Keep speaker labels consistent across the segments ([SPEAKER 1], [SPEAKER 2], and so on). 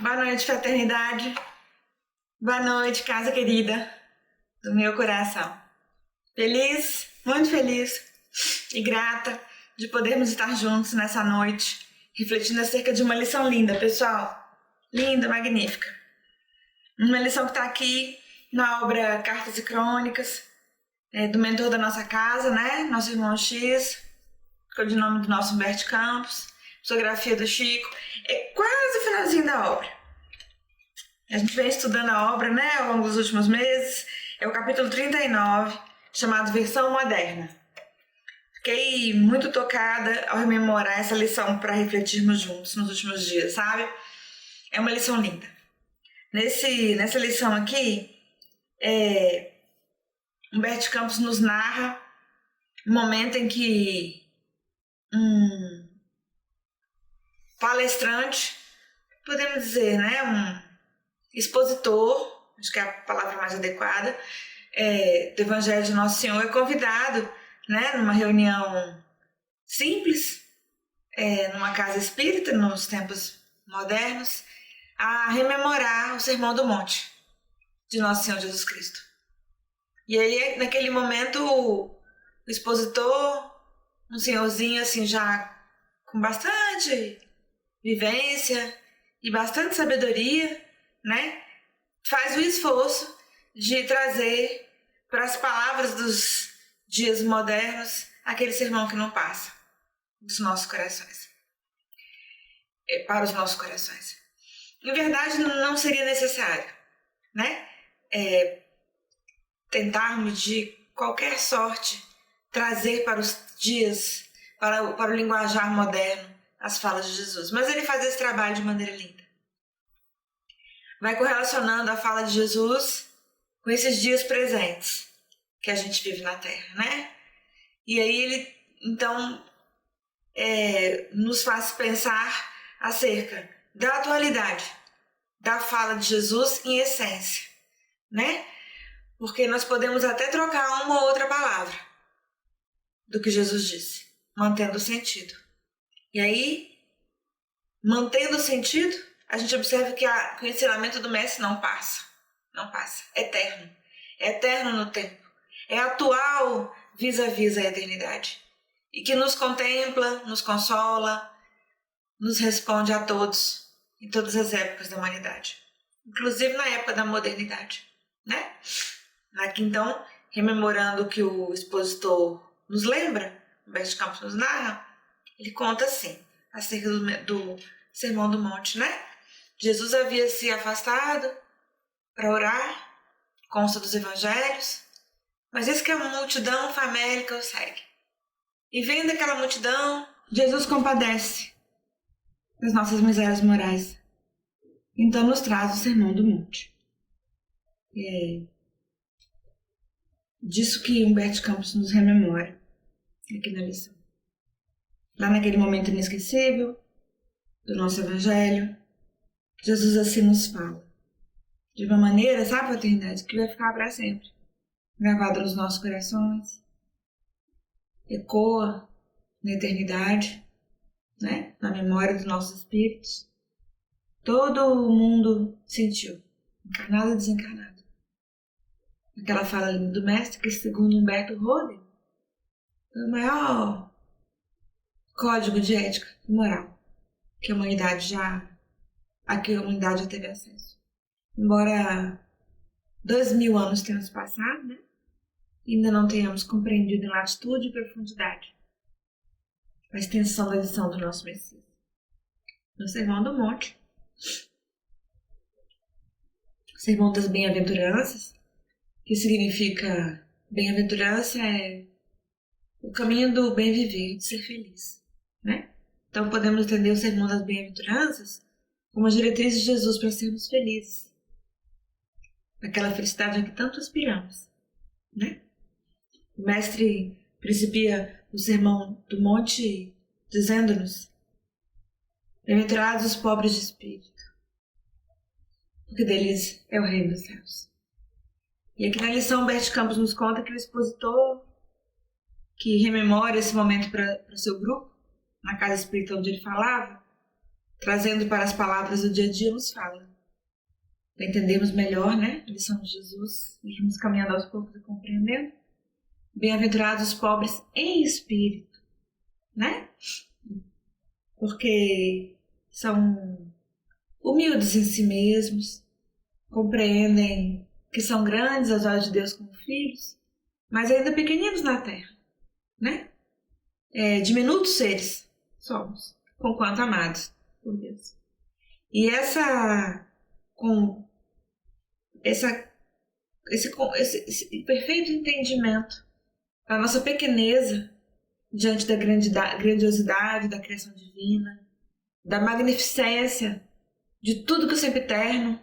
[SPEAKER 1] Boa noite, fraternidade. Boa noite, casa querida do meu coração. Feliz, muito feliz e grata de podermos estar juntos nessa noite, refletindo acerca de uma lição linda, pessoal. Linda, magnífica. Uma lição que está aqui na obra Cartas e Crônicas, do mentor da nossa casa, né? Nosso irmão X, de nome do nosso Humberto Campos, psicografia do Chico. É quase o finalzinho da obra. A gente vem estudando a obra, né, ao longo dos últimos meses. É o capítulo 39, chamado Versão Moderna. Fiquei muito tocada ao rememorar essa lição para refletirmos juntos nos últimos dias, sabe? É uma lição linda. Nessa lição aqui, Humberto Campos nos narra um momento em que um palestrante, podemos dizer, né, um expositor, acho que é a palavra mais adequada, do Evangelho de Nosso Senhor, é convidado, né, numa reunião simples, numa casa espírita, nos tempos modernos, a rememorar o Sermão do Monte de Nosso Senhor Jesus Cristo. E aí, naquele momento, o expositor, um senhorzinho assim já com bastante vivência e bastante sabedoria, né, faz o esforço de trazer para as palavras dos dias modernos aquele sermão que não passa dos nossos corações, para os nossos corações. Em verdade, não seria necessário, né, tentarmos de qualquer sorte trazer para os dias, para o linguajar moderno, as falas de Jesus. Mas ele faz esse trabalho de maneira linda. Vai correlacionando a fala de Jesus com esses dias presentes que a gente vive na Terra, né? E aí ele, então, nos faz pensar acerca da atualidade da fala de Jesus em essência, né? Porque nós podemos até trocar uma ou outra palavra do que Jesus disse, mantendo o sentido. E aí, mantendo o sentido, a gente observa que o ensinamento do Mestre não passa, é eterno. É eterno no tempo. É atual vis-à-vis a eternidade. E que nos contempla, nos consola, nos responde a todos, em todas as épocas da humanidade. Inclusive na época da modernidade, né? Aqui, então, rememorando o que o expositor nos lembra, Humberto Campos nos narra, ele conta assim, acerca do Sermão do Monte, né? Jesus havia se afastado para orar, consta dos evangelhos, mas eis que a multidão famélica o segue. E vendo aquela multidão, Jesus compadece das nossas misérias morais. Então nos traz o Sermão do Monte. Disso que Humberto Campos nos rememora aqui na lição. Lá naquele momento inesquecível do nosso Evangelho, Jesus assim nos fala. De uma maneira, sabe, fraternidade, que vai ficar para sempre. Gravado nos nossos corações. Ecoa na eternidade, né? Na memória dos nossos espíritos. Todo o mundo sentiu, encarnado e desencarnado. Aquela fala do Mestre que, segundo Humberto Roden, é o maior código de ética e moral que a humanidade já teve acesso. Embora 2000 anos tenham se passado, né? Ainda não tenhamos compreendido em latitude e profundidade a extensão da lição do nosso Messias. No Sermão do Monte, o Sermão das Bem-aventuranças, que significa bem-aventurança é o caminho do bem viver, de ser feliz, né? Então podemos entender o Sermão das Bem-aventuranças como a diretriz de Jesus para sermos felizes, aquela felicidade a que tanto aspiramos, né? O Mestre principia o Sermão do Monte dizendo-nos: bem-aventurados os pobres de espírito, porque deles é o reino dos céus. E aqui na lição, Humberto Campos nos conta que o expositor que rememora esse momento para o seu grupo, na casa espírita onde ele falava, trazendo para as palavras do dia a dia, nos fala. Para entendermos melhor, né? A lição de Jesus, e irmos caminhando aos poucos e compreendendo. Bem-aventurados os pobres em espírito, né? Porque são humildes em si mesmos, compreendem que são grandes aos olhos de Deus como filhos, mas ainda pequeninos na terra, né? Diminutos seres somos, conquanto amados por Deus. E esse perfeito entendimento da nossa pequeneza diante da grandiosidade da criação divina, da magnificência de tudo que o Sempiterno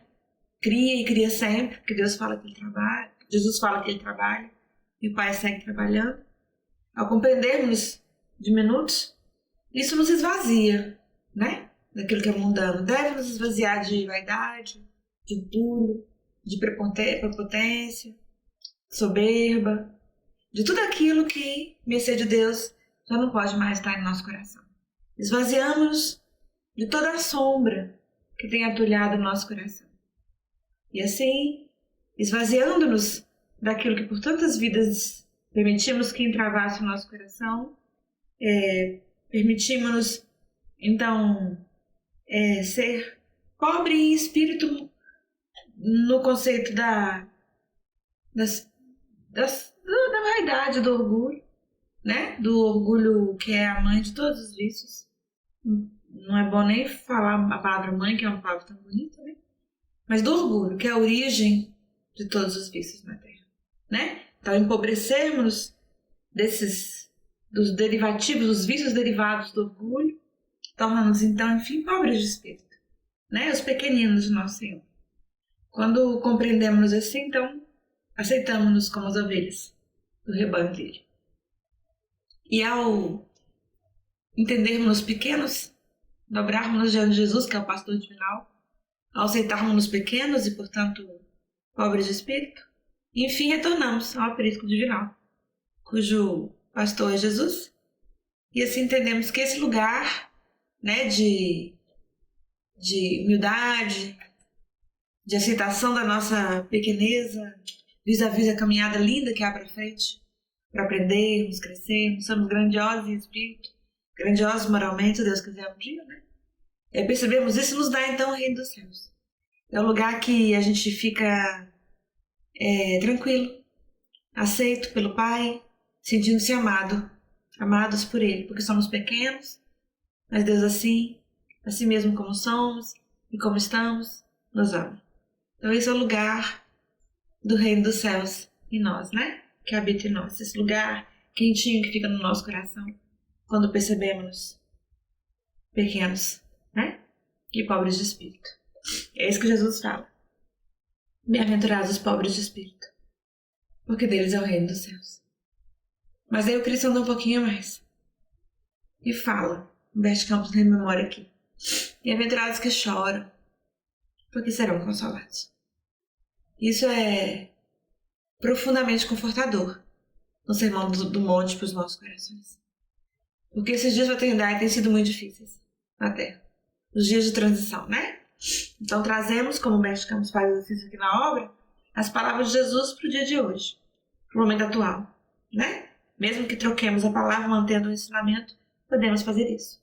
[SPEAKER 1] cria e cria sempre, que Deus fala que ele trabalha, Jesus fala que ele trabalha, e o Pai segue trabalhando. Ao compreendermos diminutos, isso nos esvazia, né? Daquilo que é mundano. Deve nos esvaziar de vaidade, de orgulho, de prepotência, soberba, de tudo aquilo que, mercê de Deus, já não pode mais estar em nosso coração. Esvaziamos de toda a sombra que tem atulhado o nosso coração. E assim, esvaziando-nos daquilo que por tantas vidas permitimos que entravasse o nosso coração, permitimos-nos, então, ser pobre em espírito no conceito da vaidade, do orgulho, né? Do orgulho que é a mãe de todos os vícios. Não é bom nem falar a palavra mãe, que é uma palavra tão bonita, né? Mas do orgulho, que é a origem de todos os vícios na Terra, né? Então, empobrecermos dos derivativos, dos vícios derivados do orgulho, torna-nos, então, enfim, pobres de espírito, né? Os pequeninos de nosso Senhor. Quando compreendemos assim, então, aceitamos-nos como as ovelhas do rebanho dele. E ao entendermos pequenos, dobrarmos diante de Jesus, que é o pastor divinal, ao aceitarmos-nos pequenos e, portanto, pobres de espírito, enfim, retornamos ao aprisco divinal, cujo pastor é Jesus, e assim entendemos que esse lugar, né, de humildade, de aceitação da nossa pequeneza, vis-à-vis a caminhada linda que há para frente, para aprendermos, crescermos, somos grandiosos em espírito, grandiosos moralmente, se Deus quiser um dia, né? Percebemos isso, nos dá então o reino dos céus. É o lugar que a gente fica tranquilo, aceito pelo Pai, sentindo-se amados por Ele, porque somos pequenos, mas Deus assim mesmo como somos e como estamos, nos ama. Então esse é o lugar do reino dos céus em nós, né? Que habita em nós, esse lugar quentinho que fica no nosso coração quando percebemos pequenos, né? E pobres de espírito. É isso que Jesus fala. Bem-aventurados os pobres de espírito, porque deles é o reino dos céus. Mas aí o Cristo anda um pouquinho mais e fala, Humberto Campos rememora aqui: bem-aventurados que choram, porque serão consolados. Isso é profundamente confortador no Sermão do Monte para os nossos corações. Porque esses dias da eternidade têm sido muito difíceis na Terra. Os dias de transição, né? Então trazemos, como o Mestre Campos faz exercício aqui na obra, as palavras de Jesus para o dia de hoje, para o momento atual, né? Mesmo que troquemos a palavra mantendo o ensinamento, podemos fazer isso.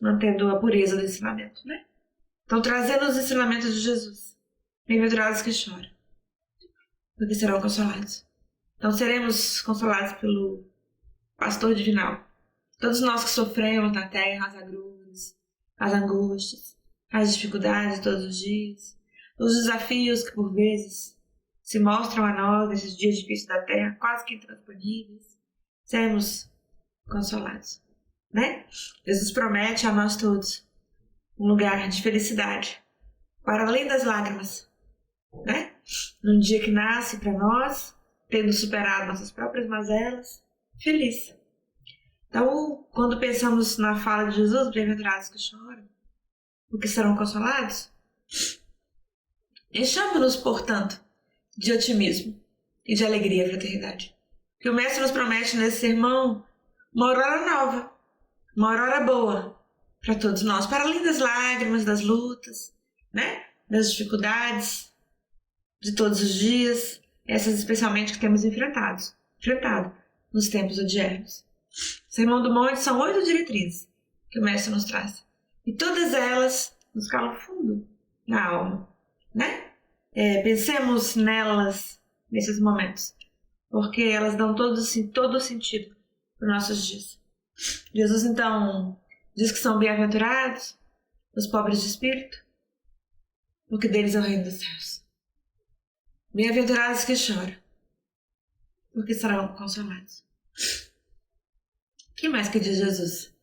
[SPEAKER 1] Mantendo a pureza do ensinamento, né? Então trazendo os ensinamentos de Jesus. Bem-aventurados que choram, porque serão consolados. Então seremos consolados pelo pastor divinal. Todos nós que sofremos na terra as agruras, as angústias, as dificuldades de todos os dias, os desafios que por vezes se mostram a nós nesses dias difíceis da terra, quase que intransponíveis, seremos consolados, né? Jesus promete a nós todos um lugar de felicidade, para além das lágrimas, né? Num dia que nasce para nós, tendo superado nossas próprias mazelas, feliz. Então, quando pensamos na fala de Jesus, bem-aventurados que choram, porque serão consolados, enchamos-nos, portanto, de otimismo e de alegria para a eternidade. Que o Mestre nos promete nesse sermão uma aurora nova, uma aurora boa, para todos nós, para além das lágrimas, das lutas, né? Das dificuldades de todos os dias, essas especialmente que temos enfrentado nos tempos odiernos. O Sermão do Monte são 8 diretrizes que o Mestre nos traz. E todas elas nos calam fundo na alma, né? Pensemos nelas nesses momentos, porque elas dão todo o sentido para os nossos dias. Jesus, então, diz que são bem-aventurados os pobres de espírito, porque deles é o reino dos céus. Bem-aventurados que choram, porque serão consolados. O que mais que diz Jesus?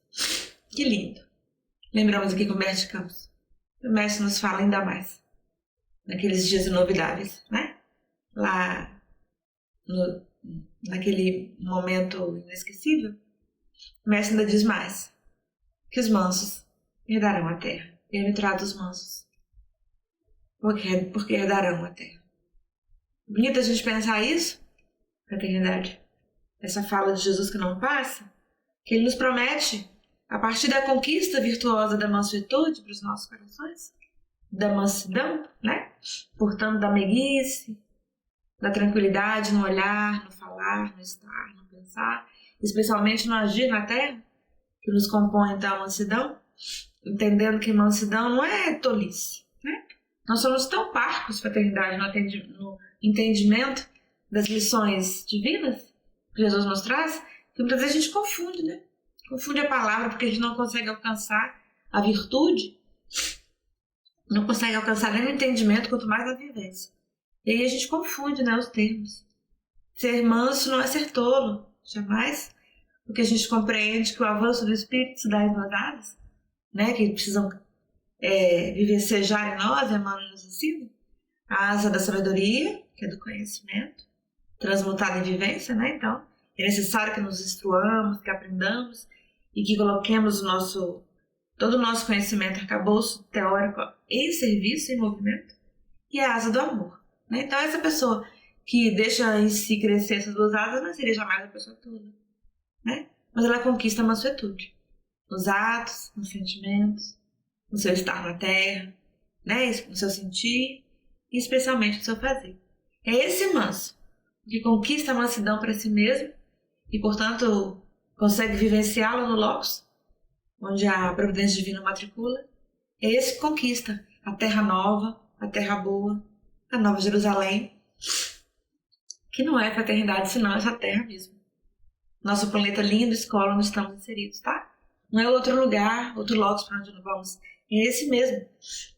[SPEAKER 1] Que lindo. Lembramos aqui com o Mestre de Campos. O Mestre nos fala ainda mais naqueles dias inovidáveis, né? Lá naquele momento inesquecível, o Mestre ainda diz mais, que os mansos herdarão a terra. Bem-aventurados os mansos, porque herdarão a terra. Bonito a gente pensar isso, fraternidade. Essa fala de Jesus que não passa, que ele nos promete, a partir da conquista virtuosa da mansuetude para os nossos corações, da mansidão, né? Portanto, da meiguice, da tranquilidade no olhar, no falar, no estar, no pensar, especialmente no agir na terra, que nos compõe então a mansidão, entendendo que mansidão não é tolice, né? Nós somos tão parcos, fraternidade, no entendimento das lições divinas que Jesus nos traz, que muitas vezes a gente confunde, né? Confunde a palavra porque a gente não consegue alcançar a virtude, não consegue alcançar nem o entendimento, quanto mais a vivência. E aí a gente confunde, né, os termos. Ser manso não é ser tolo, jamais, porque a gente compreende que o avanço do Espírito se dá em dosadas, né, que precisam vivenciar em nós, Emmanuel nos ensina, a asa da sabedoria, que é do conhecimento, transmutada em vivência, né, então é necessário que nos instruamos, que aprendamos e que coloquemos todo o nosso conhecimento, arcabouço teórico em serviço, em movimento, e a asa do amor, né? Então essa pessoa que deixa em si crescer essas duas asas não seria jamais a pessoa toda, né? Mas ela conquista a mansuetude nos atos, nos sentimentos, no seu estar na terra, né? No seu sentir e especialmente no seu fazer. É esse manso que conquista a mansidão para si mesmo e, portanto, consegue vivenciá-la no locus, onde a providência divina matricula. É esse que conquista a terra nova, a terra boa, a Nova Jerusalém, que não é fraternidade, senão essa terra mesmo. Nosso planeta lindo, escola onde estamos inseridos, tá? Não é outro lugar, outro locus para onde nós vamos. É esse mesmo.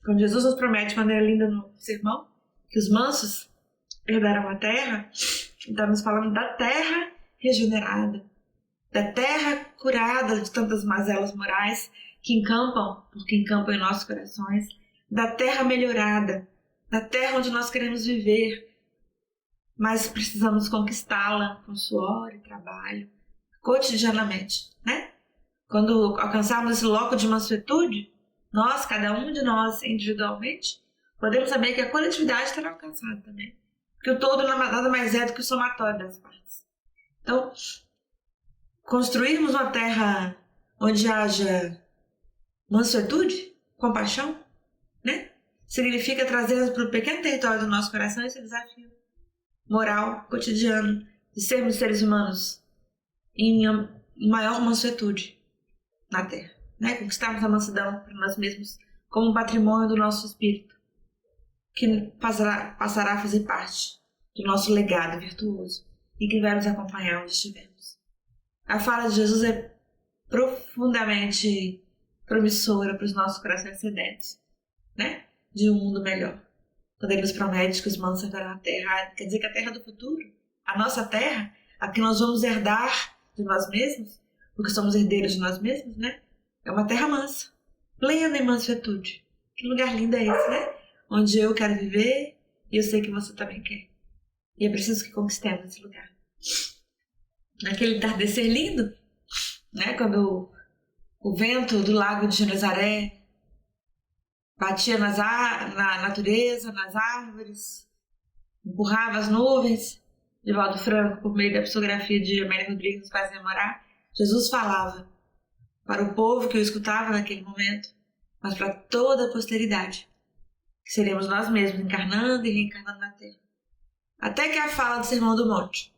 [SPEAKER 1] Quando Jesus nos promete de maneira linda no sermão, que os mansos herdarão a terra, então nos falando da terra regenerada, da terra curada de tantas mazelas morais que encampam, porque encampam em nossos corações, da terra melhorada, da terra onde nós queremos viver, mas precisamos conquistá-la com suor e trabalho, cotidianamente, né? Quando alcançarmos esse loco de mansuetude, nós, cada um de nós individualmente, podemos saber que a coletividade estará alcançada também, porque o todo nada mais é do que o somatório das partes. Então, construirmos uma terra onde haja mansuetude, compaixão, né? Significa trazer para o pequeno território do nosso coração esse desafio moral, cotidiano, de sermos seres humanos em maior mansuetude na terra, né? Conquistarmos a mansidão para nós mesmos como um patrimônio do nosso espírito, que passará a fazer parte do nosso legado virtuoso e que vai nos acompanhar onde estivermos. A fala de Jesus é profundamente promissora para os nossos corações sedentos, né? De um mundo melhor. Quando ele nos promete que os mansos herdarão a terra, quer dizer que a terra do futuro, a nossa terra, a que nós vamos herdar de nós mesmos, porque somos herdeiros de nós mesmos, né? É uma terra mansa, plena em mansuetude. Que lugar lindo é esse, né? Onde eu quero viver e eu sei que você também quer. E é preciso que conquistemos esse lugar. Naquele entardecer lindo, né? Quando o vento do lago de Genezaré batia na natureza, nas árvores, empurrava as nuvens. Divaldo Franco, por meio da psicografia de Amélia Rodrigues, nos faz memorar, Jesus falava para o povo que o escutava naquele momento, mas para toda a posteridade, que seremos nós mesmos encarnando e reencarnando na Terra. Até que a fala do Sermão do Monte,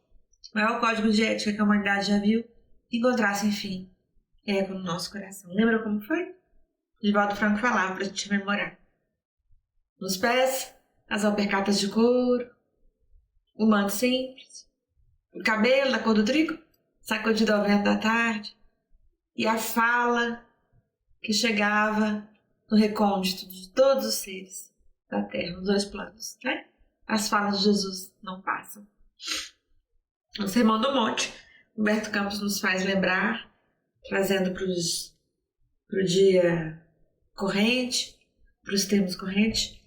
[SPEAKER 1] o maior código de ética que a humanidade já viu, encontrasse, enfim, eco no nosso coração. Lembra como foi? Divaldo Franco falava para a gente memorar. Nos pés, as alpercatas de couro, o manto simples, o cabelo da cor do trigo, sacudido ao vento da tarde, e a fala que chegava no recôndito de todos os seres da Terra, nos dois planos, né? As falas de Jesus não passam. O Sermão do Monte, Humberto Campos nos faz lembrar, trazendo para o dia corrente, para os termos correntes,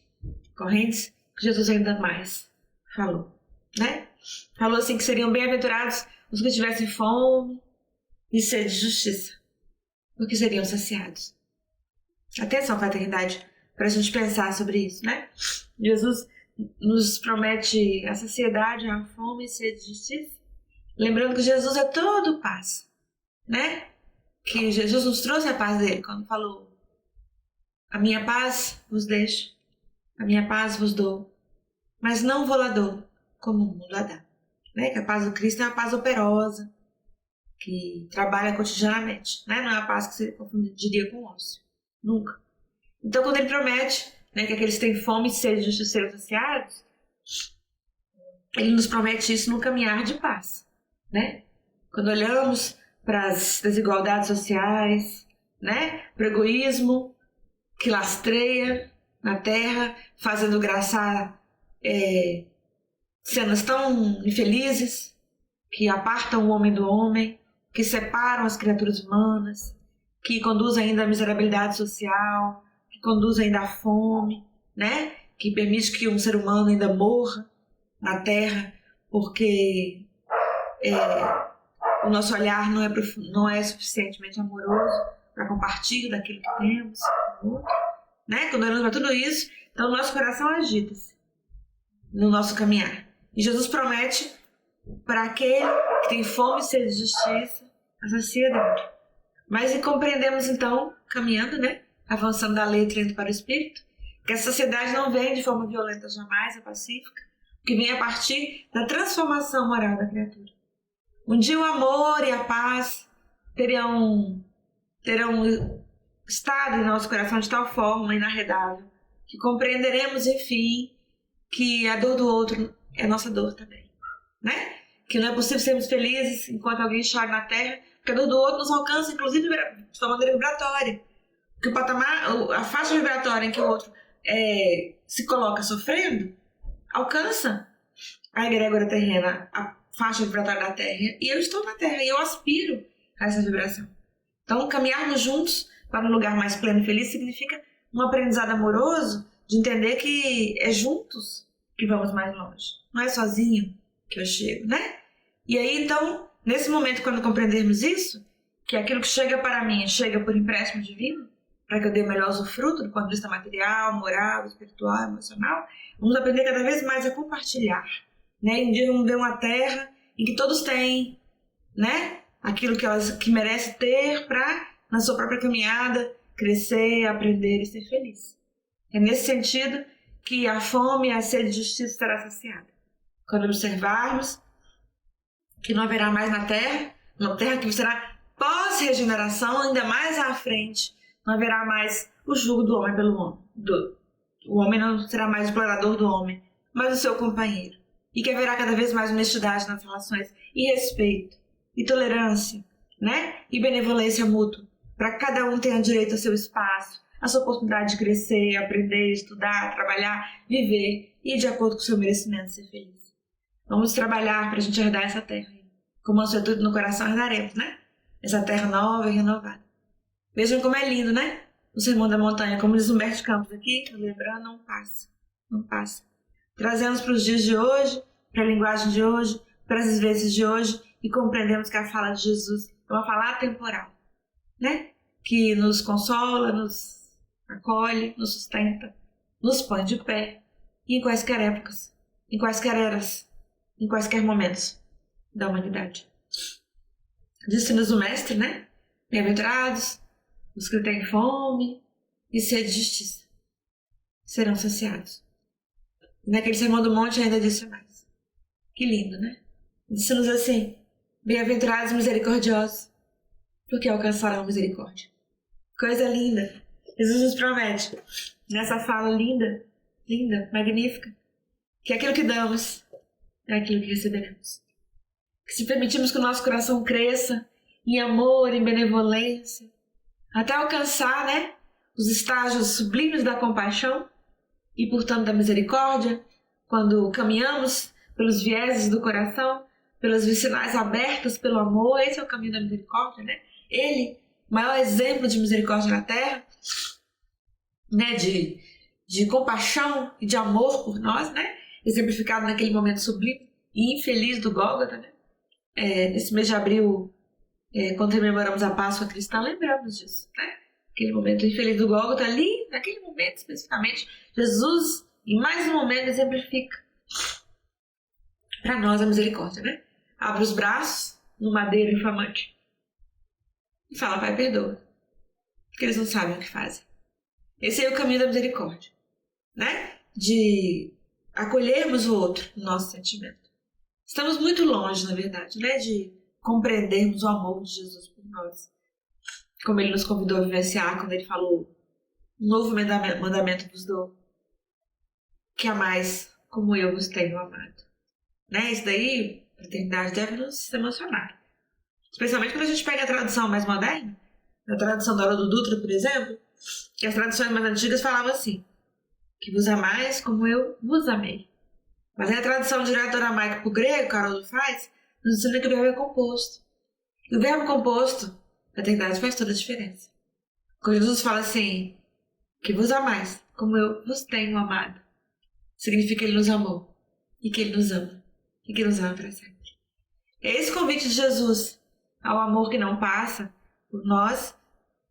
[SPEAKER 1] que Jesus ainda mais falou, né? Falou assim que seriam bem-aventurados os que tivessem fome e sede de justiça, porque seriam saciados. Atenção, fraternidade, para a gente pensar sobre isso, né? Jesus nos promete a saciedade, a fome e sede de justiça, lembrando que Jesus é todo paz, né? Que Jesus nos trouxe a paz dele quando falou: a minha paz vos deixo, a minha paz vos dou, mas não vou lá dou como o mundo a dá. Né? Que a paz do Cristo é uma paz operosa, que trabalha cotidianamente, né? Não é uma paz que você confundiria com ócio, nunca. Então, quando ele promete, né, que aqueles que têm fome e sede de justiça serão saciados, ele nos promete isso no caminhar de paz, né? Quando olhamos para as desigualdades sociais, né, para o egoísmo que lastreia na Terra, fazendo graçar cenas tão infelizes, que apartam o homem do homem, que separam as criaturas humanas, que conduzem ainda à miserabilidade social, que conduzem ainda à fome, né? Que permite que um ser humano ainda morra na Terra, porque o nosso olhar não é suficientemente amoroso para compartilhar daquilo que temos, né? Quando olhamos para tudo isso, então o nosso coração agita-se no nosso caminhar. E Jesus promete para aquele que tem fome e sede de justiça a saciedade. Mas e compreendemos então, caminhando, né? Avançando da letra indo para o espírito, que a sociedade não vem de forma violenta jamais, é pacífica, que vem a partir da transformação moral da criatura. Um dia o amor e a paz terão estado em nosso coração de tal forma inarredável que compreenderemos, enfim, que a dor do outro é nossa dor também, né? Que não é possível sermos felizes enquanto alguém chora na Terra, porque a dor do outro nos alcança, inclusive, de uma maneira vibratória. Porque o patamar, a faixa vibratória em que o outro se coloca sofrendo, alcança a egrégora terrena, a faixa vibratória da Terra. E eu estou na Terra e eu aspiro a essa vibração. Então, caminharmos juntos para um lugar mais pleno e feliz significa um aprendizado amoroso de entender que é juntos que vamos mais longe. Não é sozinho que eu chego, né? E aí, então, nesse momento, quando compreendermos isso, que aquilo que chega para mim chega por empréstimo divino, para que eu dê o melhor usufruto do ponto de vista material, moral, espiritual, emocional, vamos aprender cada vez mais a compartilhar, né? Um dia vamos ver uma terra em que todos têm, né, aquilo que merece ter para, na sua própria caminhada, crescer, aprender e ser feliz. É nesse sentido que a fome e a sede de justiça será saciada. Quando observarmos que não haverá mais na Terra, uma Terra que será pós-regeneração, ainda mais à frente, não haverá mais o jugo do homem pelo homem. O homem não será mais o explorador do homem, mas o seu companheiro. E que haverá cada vez mais honestidade nas relações, e respeito, e tolerância, né? E benevolência mútua, para que cada um tenha direito ao seu espaço, a sua oportunidade de crescer, aprender, estudar, trabalhar, viver e, de acordo com o seu merecimento, ser feliz. Vamos trabalhar para a gente herdar essa terra. Com mansuetude no coração herdaremos, né? Essa terra nova e renovada. Vejam como é lindo, né? O Sermão da Montanha, como diz Humberto Campos aqui, lembrando, não passa, não passa. Trazemos para os dias de hoje, para a linguagem de hoje, para as vivências de hoje, e compreendemos que a fala de Jesus é uma fala atemporal, né? Que nos consola, nos acolhe, nos sustenta, nos põe de pé, e em quaisquer épocas, em quaisquer eras, em quaisquer momentos da humanidade. Disse-nos o Mestre, né? Bem-aventurados os que têm fome e sede de justiça serão saciados. E naquele Sermão do Monte ainda disse mais. Que lindo, né? Disse-nos assim: bem-aventurados misericordiosos, porque alcançarão misericórdia. Coisa linda. Jesus nos promete, nessa fala linda, magnífica, que aquilo que damos é aquilo que receberemos. Que se permitirmos que o nosso coração cresça em amor, em benevolência, até alcançar, né, os estágios sublimes da compaixão e, portanto, da misericórdia, quando caminhamos pelos vieses do coração, pelos vicinais abertos pelo amor. Esse é o caminho da misericórdia, né? Ele, maior exemplo de misericórdia na Terra, né, de compaixão e de amor por nós, né, exemplificado naquele momento sublime e infeliz do Gólgota, né? Nesse mês de abril, quando rememoramos a Páscoa cristã, lembramos disso, né? Aquele momento infeliz do Gólgota, ali, naquele momento especificamente, Jesus, em mais um momento, exemplifica para nós a misericórdia, né? Abre os braços no madeiro infamante e fala: Pai, perdoa, porque eles não sabem o que fazem. Esse é o caminho da misericórdia, né? De acolhermos o outro no nosso sentimento. Estamos muito longe, na verdade, né, de compreendermos o amor de Jesus por nós. Como ele nos convidou a vivenciar quando ele falou: um novo mandamento vos dou, que amais como eu vos tenho amado. Né? Isso daí, a eternidade, deve nos emocionar. Especialmente quando a gente pega a tradução mais moderna, a tradução da Haroldo Dutra, por exemplo, que as traduções mais antigas falavam assim: que vos amais como eu vos amei. Mas aí a tradução direta do aramaico para o grego, que a Haroldo faz, nos ensina que o verbo é composto. E o verbo composto, na eternidade, faz toda a diferença. Quando Jesus fala assim: que vos amais como eu vos tenho amado, significa que ele nos amou e que ele nos ama e que nos ama para sempre. É esse convite de Jesus ao amor que não passa por nós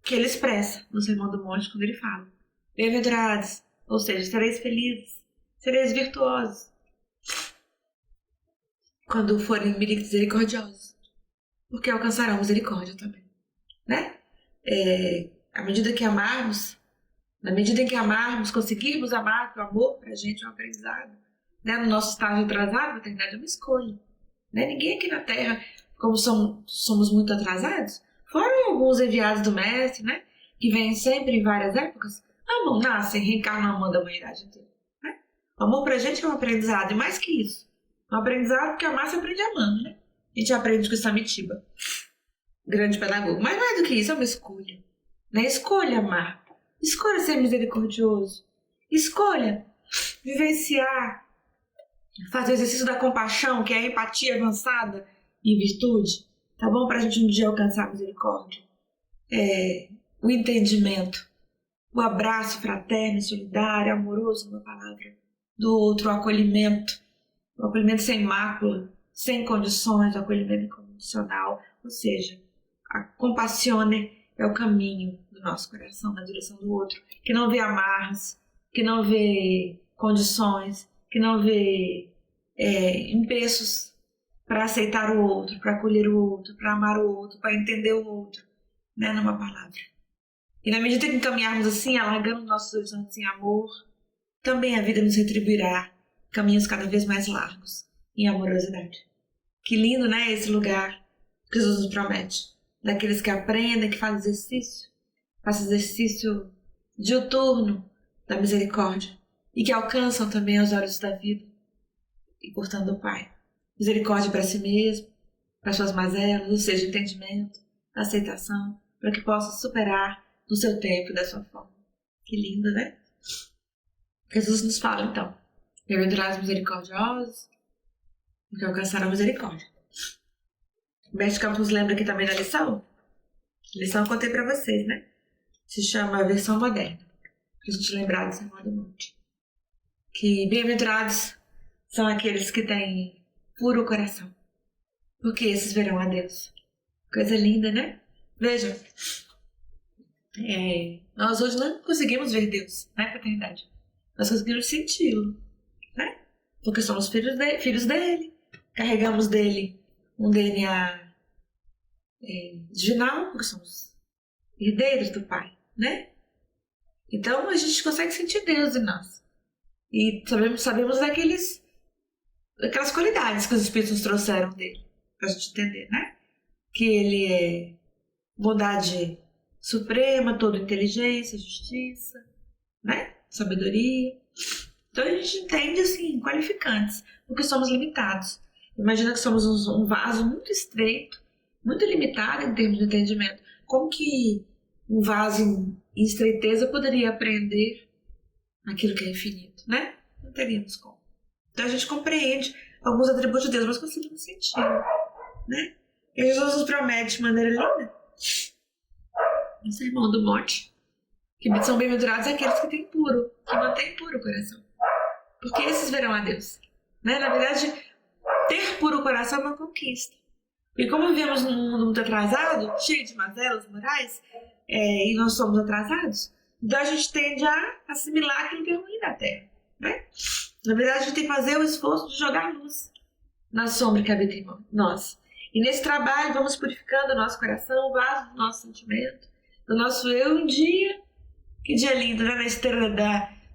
[SPEAKER 1] que ele expressa no Sermão do Monte quando ele fala: bem-aventurados, ou seja, sereis felizes, sereis virtuosos quando forem misericordiosos, porque alcançarão misericórdia também, né? À medida que amarmos, na medida em que amarmos, conseguirmos amar, porque o amor pra gente é um aprendizado, né? No nosso estágio atrasado, na eternidade é uma escolha, né? Ninguém aqui na Terra, como somos muito atrasados, foram alguns enviados do Mestre, né? Que vêm sempre em várias épocas, amam, nascem, reencarnam, amando a humanidade inteira, né? O amor pra gente é um aprendizado, e mais que isso, um aprendizado porque amar se aprende amando, né? A gente aprende com o Samitiba, grande pedagogo. Mas mais do que isso, é uma escolha, né? Escolha amar, escolha ser misericordioso, escolha vivenciar, fazer o exercício da compaixão, que é a empatia avançada em virtude, tá bom? Pra gente um dia alcançar a misericórdia. O entendimento, o abraço fraterno, solidário, amoroso, uma palavra, do outro, o acolhimento sem mácula, sem condições, o acolhimento incondicional, ou seja, a compassione é o caminho do nosso coração na direção do outro, que não vê amarras, que não vê condições, que não vê empeços para aceitar o outro, para acolher o outro, para amar o outro, para entender o outro, né, numa palavra. E na medida que caminharmos assim, alargando nossos horizontes em amor, também a vida nos retribuirá caminhos cada vez mais largos em amorosidade. Que lindo, né, esse lugar que Jesus nos promete, daqueles que aprendem, que fazem exercício diuturno da misericórdia e que alcançam também os olhos da vida e, portanto, do Pai. Misericórdia para si mesmo, para suas mazelas, ou seja, entendimento, aceitação, para que possa superar no seu tempo e da sua forma. Que lindo, né? Jesus nos fala, então: bem-aventurados misericordiosos, porque alcançarão misericórdia. O Mestre Campos nos lembra aqui também da lição. A lição eu contei para vocês, né? Se chama a versão moderna, para a gente lembrar do Sermão do Monte. Que bem-aventurados são aqueles que têm puro coração, porque esses verão a Deus. Coisa linda, né? Vejam, nós hoje não conseguimos ver Deus na eternidade. Nós conseguimos senti-lo, né? Porque somos filhos dele, carregamos dele um DNA divinal, porque somos herdeiros do Pai, né? Então a gente consegue sentir Deus em nós. E sabemos daquelas qualidades que os Espíritos nos trouxeram dele, pra gente entender, né? Que ele é bondade suprema, toda inteligência, justiça, né? Sabedoria. Então a gente entende, assim, qualificantes, porque somos limitados. Imagina que somos um vaso muito estreito, muito limitado em termos de entendimento. Como que um vaso em estreiteza poderia aprender aquilo que é infinito, né? Não teríamos como. Então a gente compreende alguns atributos de Deus, mas conseguimos sentir, né? E Jesus nos promete de maneira linda, no Sermão do Monte, que são bem-aventurados aqueles que mantêm puro o coração, porque esses verão a Deus, né? Na verdade, ter puro o coração é uma conquista. E como vivemos num mundo muito atrasado, cheio de mazelas morais, e nós somos atrasados, então a gente tende a assimilar aquilo que é ruim da Terra, né? Na verdade, a gente tem que fazer o esforço de jogar luz na sombra que habita em nós. E nesse trabalho vamos purificando o nosso coração, o vaso do nosso sentimento, do nosso eu. Um dia, que dia lindo, né? Na esteira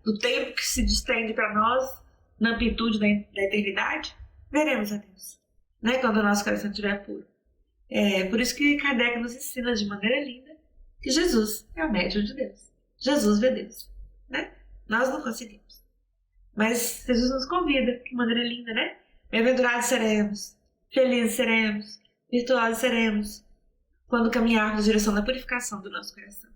[SPEAKER 1] do tempo que se distende para nós, na amplitude da eternidade, veremos a Deus, né? Quando o nosso coração estiver puro. É por isso que Kardec nos ensina de maneira linda que Jesus é o médium de Deus. Jesus vê Deus, né? Nós não conseguimos. Mas Jesus nos convida, que maneira linda, né? Bem-aventurados seremos, felizes seremos, virtuosos seremos, quando caminharmos na direção da purificação do nosso coração,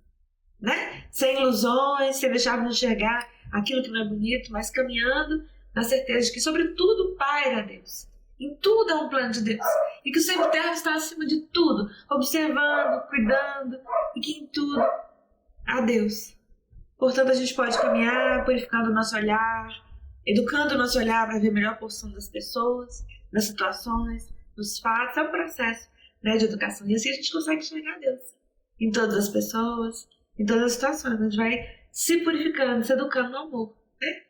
[SPEAKER 1] né? Sem ilusões, sem deixarmos de enxergar aquilo que não é bonito, mas caminhando na certeza de que, sobretudo, paira Deus. Em tudo há um plano de Deus. E que o Sempre Eterno está acima de tudo, observando, cuidando, e que em tudo há Deus. Portanto, a gente pode caminhar purificando o nosso olhar, educando o nosso olhar para ver a melhor porção das pessoas, das situações, dos fatos. É um processo, né, de educação. E assim a gente consegue enxergar Deus em todas as pessoas, em todas as situações. A gente vai se purificando, se educando no amor, né?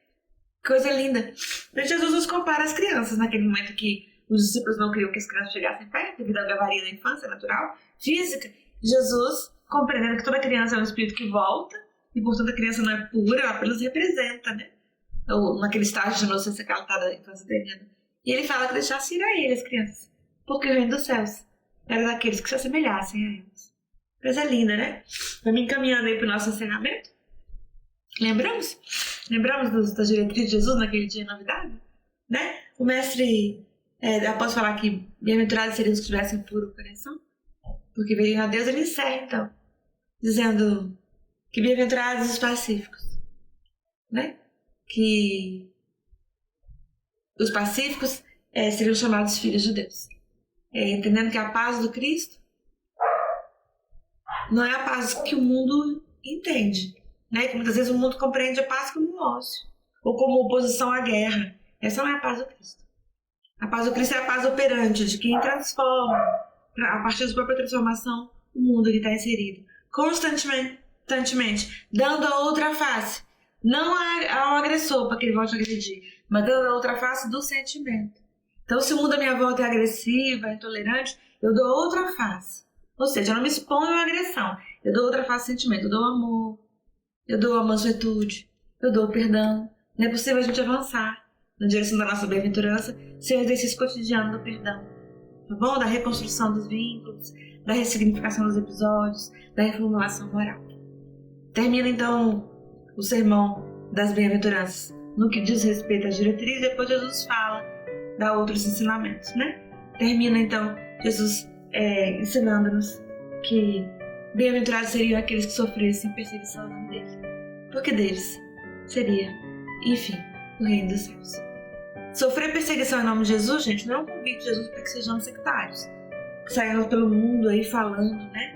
[SPEAKER 1] Coisa linda. Mas Jesus nos compara às crianças, naquele momento que os discípulos não queriam que as crianças chegassem perto, devido à gavaria da infância natural, física. Jesus, compreendendo que toda criança é um espírito que volta, e portanto a criança não é pura, ela apenas representa, né? Ou naquele estágio de inocência que ela está da infância terrena. E ele fala que deixasse ir a ele, as crianças, porque o reino dos céus era daqueles que se assemelhassem a eles. Coisa linda, né? Vamos encaminhando aí para o nosso encerramento. Lembramos das diretrizes de Jesus naquele dia de novidade? Né? O mestre, após falar que bem-aventurados seriam os que tivessem puro coração, porque veriam a Deus, ele encerra então, dizendo que bem-aventurados os pacíficos, né? Que os pacíficos seriam chamados filhos de Deus. Entendendo que a paz do Cristo não é a paz que o mundo entende, né? Que muitas vezes o mundo compreende a paz como ócio, ou como oposição à guerra. Essa não é a paz do Cristo. A paz do Cristo é a paz operante, de quem transforma, a partir da própria transformação, o mundo que está inserido. Constantemente, dando a outra face. Não ao agressor, para que ele volte a agredir, mas dando a outra face do sentimento. Então, se o mundo à minha volta é agressivo, é intolerante, eu dou outra face. Ou seja, eu não me exponho à agressão. Eu dou outra face do sentimento. Eu dou amor, eu dou a mansuetude, eu dou o perdão. Não é possível a gente avançar na direção da nossa bem-aventurança sem o exercício cotidiano do perdão. Tá bom? Da reconstrução dos vínculos, da ressignificação dos episódios, da reformulação moral. Termina então o sermão das bem-aventuranças no que diz respeito às diretrizes, depois Jesus fala, dá outros ensinamentos, né? Termina então Jesus ensinando-nos que bem-aventurados seriam aqueles que sofressem perseguição em nome dele, porque deles seria, enfim, o reino dos céus. Sofrer perseguição em nome de Jesus, gente, não é um convite de Jesus para que sejamos sectários, que saímos pelo mundo aí falando, né?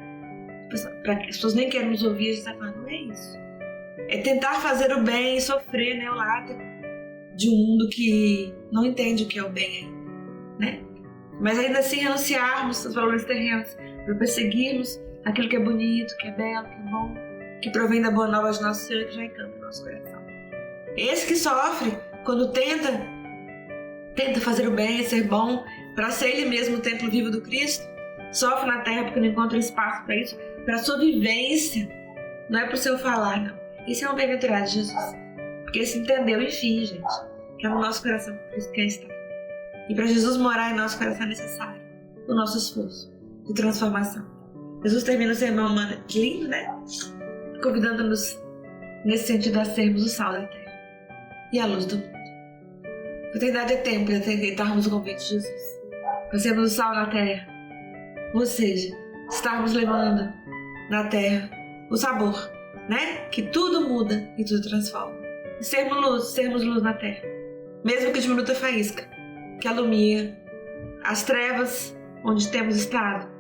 [SPEAKER 1] Para que as pessoas nem querem nos ouvir, a gente está falando, não é isso. É tentar fazer o bem e sofrer, né, o lado de um mundo que não entende o que é o bem ainda, né? Mas ainda assim renunciarmos aos valores terrenos para perseguirmos aquilo que é bonito, que é belo, que é bom, que provém da boa nova de nosso Senhor, que já encanta o nosso coração. Esse que sofre quando tenta fazer o bem, ser bom, para ser ele mesmo o templo vivo do Cristo, sofre na terra porque não encontra espaço para isso, para sua vivência, não é para o seu falar, não. Isso é um bem-aventurado de Jesus. Porque se entendeu, enfim, gente, que é no nosso coração que Cristo quer estar. E para Jesus morar em nosso coração é necessário o nosso esforço de transformação. Jesus termina o sermão lindo, né? Convidando-nos, nesse sentido, a sermos o sal da terra e a luz do mundo. A eternidade é tempo de aceitarmos o convite de Jesus. Para sermos o sal na terra. Ou seja, estarmos levando na terra o sabor, né? Que tudo muda e tudo transforma. E sermos luz na terra. Mesmo que diminuta faísca, que alumia as trevas onde temos estado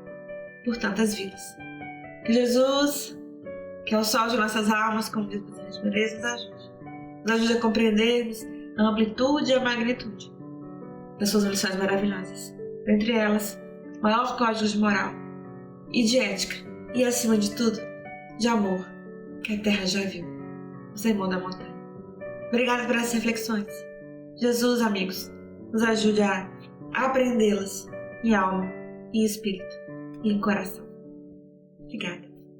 [SPEAKER 1] por tantas vidas. Que Jesus, que é o sol de nossas almas, como diz o Senhor de Beleza, nos ajude a compreendermos a amplitude e a magnitude das suas lições maravilhosas. Entre elas, o maior código de moral e de ética e, acima de tudo, de amor que a terra já viu. O Sermão da Montanha. Obrigada por essas reflexões. Jesus, amigos, nos ajude a aprendê-las em alma, em espírito e em coração. Obrigada.